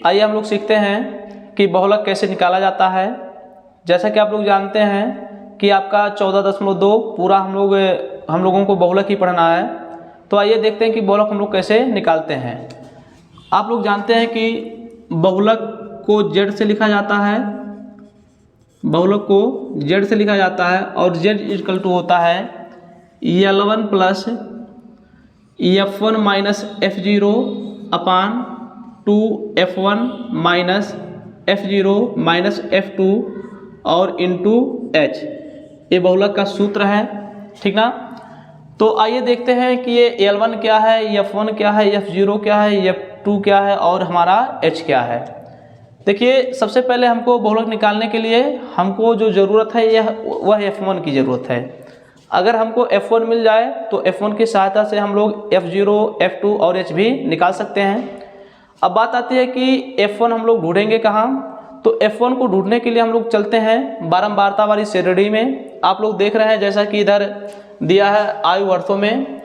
आइए हम लोग सीखते हैं कि बहुलक कैसे निकाला जाता है। जैसा कि आप लोग जानते हैं कि आपका 14.2 पूरा हम लोगों को बहुलक ही पढ़ना है। तो आइए देखते हैं कि बहुलक हम लोग कैसे निकालते हैं। आप लोग जानते हैं कि बहुलक को z से लिखा जाता है, बहुलक को z से लिखा जाता है और z इक्वल टू होता है L1 plus F1 minus F0 अपान 2F1 minus F0 minus F2 और इंटू H। ये बहुलक का सूत्र है, ठीक ना। तो आइए देखते हैं कि ये L1 क्या है, F1 क्या है, F0 क्या है, F2 क्या है और हमारा H क्या है। देखिए सबसे पहले हमको बहुलक निकालने के लिए हमको जो ज़रूरत है वह F1 की ज़रूरत है। अगर हमको F1 मिल जाए तो F1 की सहायता से हम लोग F0, F2 और H भी निकाल सकते हैं। अब बात आती है कि F1 हम लोग ढूंढेंगे कहाँ। तो F1 को ढूंढने के लिए हम लोग चलते हैं बारंबारता वाली श्रेणी में। आप लोग देख रहे हैं जैसा कि इधर दिया है आयु वर्षों में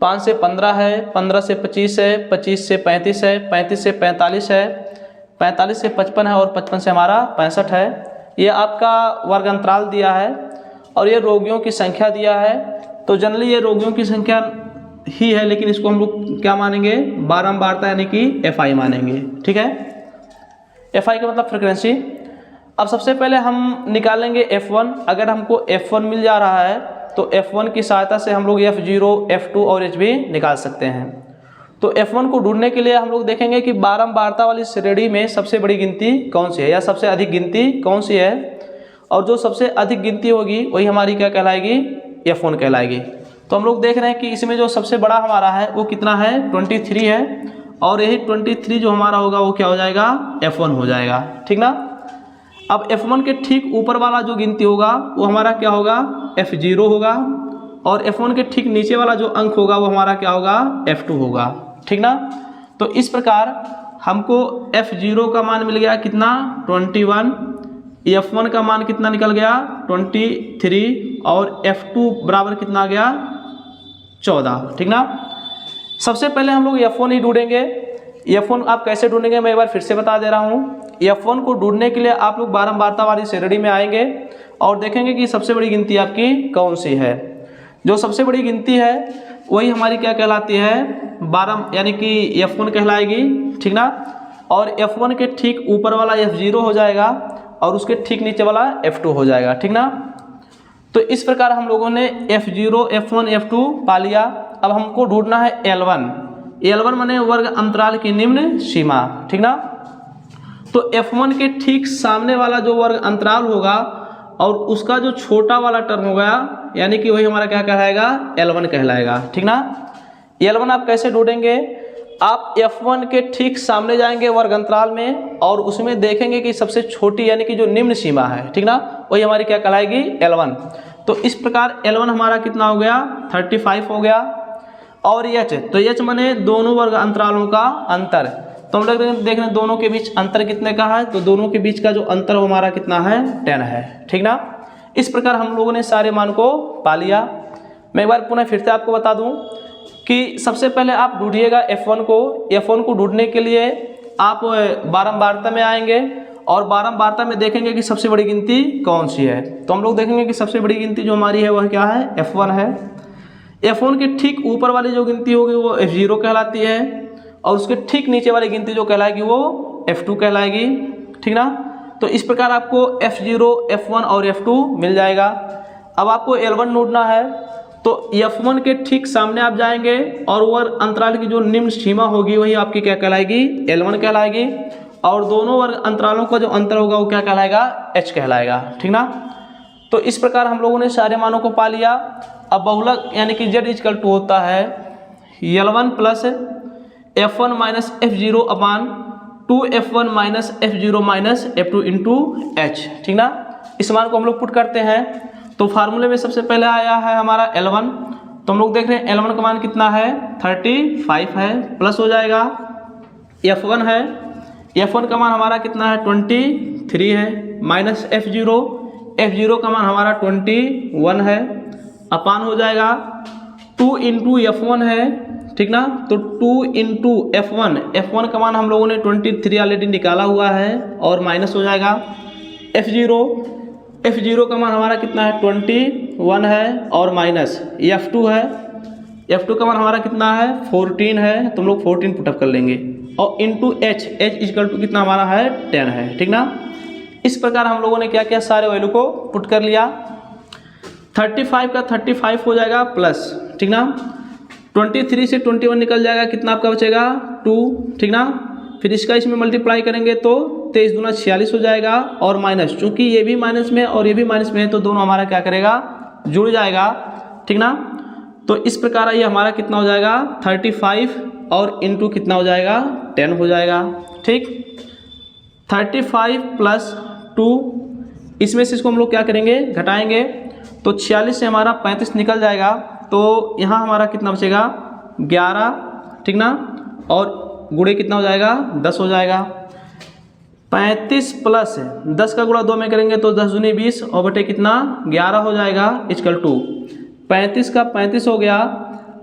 5 से 15 है, 15 से 25 है, 25 से 35 है, 35 से 45 है, 45 से 55 है और 55 से हमारा 65 है। ये आपका वर्ग अंतराल दिया है और ये रोगियों की संख्या दिया है। तो जनरली ये रोगियों की संख्या ही है, लेकिन इसको हम लोग क्या मानेंगे, बारंबारता यानी कि FI मानेंगे, ठीक है। FI का मतलब फ्रीक्वेंसी। अब सबसे पहले हम निकालेंगे F1। अगर हमको F1 मिल जा रहा है तो F1 की सहायता से हम लोग F0, F2 और H भी निकाल सकते हैं। तो F1 को ढूंढने के लिए हम लोग देखेंगे कि बारंबारता वाली श्रेणी में सबसे बड़ी गिनती कौन सी है या सबसे अधिक गिनती कौन सी है, और जो सबसे अधिक गिनती होगी वही हमारी क्या कहलाएगी, F1 कहलाएगी। तो हम लोग देख रहे हैं कि इसमें जो सबसे बड़ा हमारा है वो कितना है, 23 है, और यही 23 जो हमारा होगा वो क्या हो जाएगा, F1 हो जाएगा, ठीक ना। अब F1 के ठीक ऊपर वाला जो गिनती होगा वो हमारा क्या होगा, F0 होगा, और F1 के ठीक नीचे वाला जो अंक होगा वो हमारा क्या होगा, F2 होगा, ठीक ना। तो इस प्रकार हमको F0 का मान मिल गया कितना, 21, F1 का मान कितना निकल गया, 23, और F2 बराबर कितना आ गया, 14, ठीक ना। सबसे पहले हम लोग F1 ही ढूंढेंगे। F1 आप कैसे ढूंढेंगे मैं एक बार फिर से बता दे रहा हूँ। F1 को ढूंढने के लिए आप लोग बारंबारता वाली श्रेणी में आएंगे और देखेंगे कि सबसे बड़ी गिनती आपकी कौन सी है। जो सबसे बड़ी गिनती है वही हमारी क्या कहलाती है, यानी कि F1 कहलाएगी, ठीक ना। और F1 के ठीक ऊपर वाला F0 हो जाएगा और उसके ठीक नीचे वाला F2 हो जाएगा, ठीक ना। तो इस प्रकार हम लोगों ने F0, F1, F2 पा लिया। अब हमको ढूंढना है L1 माने वर्ग अंतराल की निम्न सीमा, ठीक ना। तो F1 के ठीक सामने वाला जो वर्ग अंतराल होगा और उसका जो छोटा वाला टर्म होगा यानी कि वही हमारा क्या कहलाएगा, L1 कहलाएगा, ठीक ना। L1 आप कैसे ढूंढेंगे, आप F1 के ठीक सामने जाएंगे वर्ग अंतराल में और उसमें देखेंगे कि सबसे छोटी यानी कि जो निम्न सीमा है, ठीक ना, वही हमारी क्या कहलाएगी, L1। तो इस प्रकार L1 हमारा कितना हो गया, 35 हो गया। और H, तो H माने दोनों वर्ग अंतरालों का अंतर। तो हम लोग देख रहे हैं दोनों के बीच अंतर कितने का है, तो दोनों के बीच का जो अंतर हमारा कितना है, 10 है, ठीक ना। इस प्रकार हम लोगों ने सारे मान को पा लिया। मैं एक बार पुनः फिर से आपको बता दूं कि सबसे पहले आप ढूंढिएगा F1 को। F1 को ढूंढने के लिए आप बारंबारता में आएंगे और बारंबारता में देखेंगे कि सबसे बड़ी गिनती कौन सी है। तो हम लोग देखेंगे कि सबसे बड़ी गिनती जो हमारी है वह क्या है, F1 है। F1 के ठीक ऊपर वाली जो गिनती होगी वो F0 कहलाती है और उसके ठीक नीचे वाली गिनती जो कहलाएगी वो F2 कहलाएगी, ठीक ना। तो इस प्रकार आपको F0, F1 और F2 मिल जाएगा। अब आपको L1 ढूंढना है तो F1 के ठीक सामने आप जाएंगे और वर्ग अंतराल की जो निम्न सीमा होगी वही आपकी क्या कहलाएगी, L1 कहलाएगी, और दोनों वर्ग अंतरालों का जो अंतर होगा वो क्या कहलाएगा, H कहलाएगा, ठीक ना। तो इस प्रकार हम लोगों ने सारे मानों को पा लिया। अब बहुलक यानी कि Z इक्वल टू होता है L1 plus F1 minus F0 अपान 2F1 minus F0 minus F2 into H, ठीक ना। इस मान को हम लोग पुट करते हैं तो फार्मूले में सबसे पहले आया है हमारा L1। तो हम लोग देख रहे हैं L1 का मान कितना है, 35 है, प्लस हो जाएगा F1 है, F1 का मान हमारा कितना है, 23 है, माइनस F0 का मान हमारा 21 है, अपान हो जाएगा 2 इंटू F1 है, ठीक ना। तो 2 इंटू F1 का मान हम लोगों ने 23 ऑलरेडी निकाला हुआ है और माइनस हो जाएगा। F0 का मान हमारा कितना है 21 है और माइनस F2 है। F2 का मान हमारा कितना है 14 है, तो हम लोग 14 पुटअप कर लेंगे और इंटू H इक्वल टू कितना हमारा है 10 है, ठीक ना। इस प्रकार हम लोगों ने क्या किया, सारे वैल्यू को पुट कर लिया। 35 का 35 हो जाएगा प्लस, ठीक ना। 23 से 21 निकल जाएगा, कितना आपका बचेगा 2, ठीक ना। फिर इसका इसमें मल्टीप्लाई करेंगे तो 23 दूना 46 हो जाएगा और माइनस, चूंकि ये भी माइनस में और ये भी माइनस में है तो दोनों हमारा क्या करेगा जुड़ जाएगा, ठीक ना। तो इस प्रकार ये हमारा कितना हो जाएगा 35 और इंटू कितना हो जाएगा 10 हो जाएगा, ठीक। 35 प्लस 2, इसमें से इसको हम लोग क्या करेंगे घटाएंगे तो 46 से हमारा 35 निकल जाएगा, तो यहाँ हमारा कितना बचेगा 11, ठीक ना। और गुणे कितना हो जाएगा 10 हो जाएगा। 35 प्लस 10 का गुणा 2 में करेंगे तो 10 दूनी 20 और बटे कितना 11 हो जाएगा इक्वल टू 35 का 35 हो गया।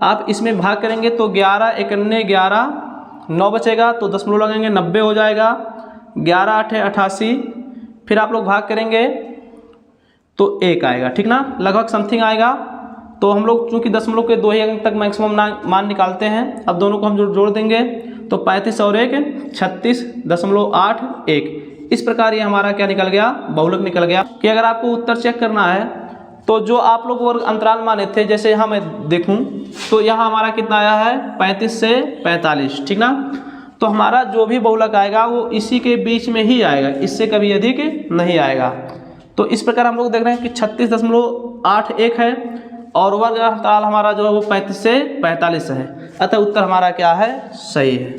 आप इसमें भाग करेंगे तो 11 एकन्ने 11, 9 बचेगा तो दशमलव लगेंगे 90 हो जाएगा। 11 8 88, फिर आप लोग भाग करेंगे तो 1 आएगा, ठीक ना, लगभग समथिंग आएगा। तो हम लोग चूँकि दशमलव के 2 ही अंक तक मैक्सिमम मान निकालते हैं, अब दोनों को हम जोड़ देंगे तो 35 और 1 36.81। इस प्रकार ये हमारा क्या निकल गया बहुलक निकल गया। कि अगर आपको उत्तर चेक करना है तो जो आप लोग वर्ग अंतराल माने थे, जैसे यहाँ मैं देखूँ तो यहाँ हमारा कितना आया है 35 से 45, ठीक ना। तो हमारा जो भी बहुलक आएगा वो इसी के बीच में ही आएगा, इससे कभी अधिक नहीं आएगा। तो इस प्रकार हम लोग देख रहे हैं कि 36.81 है और वर्ग अंतराल हमारा जो है वो 35 से 45 है। अतः उत्तर हमारा क्या है सही है।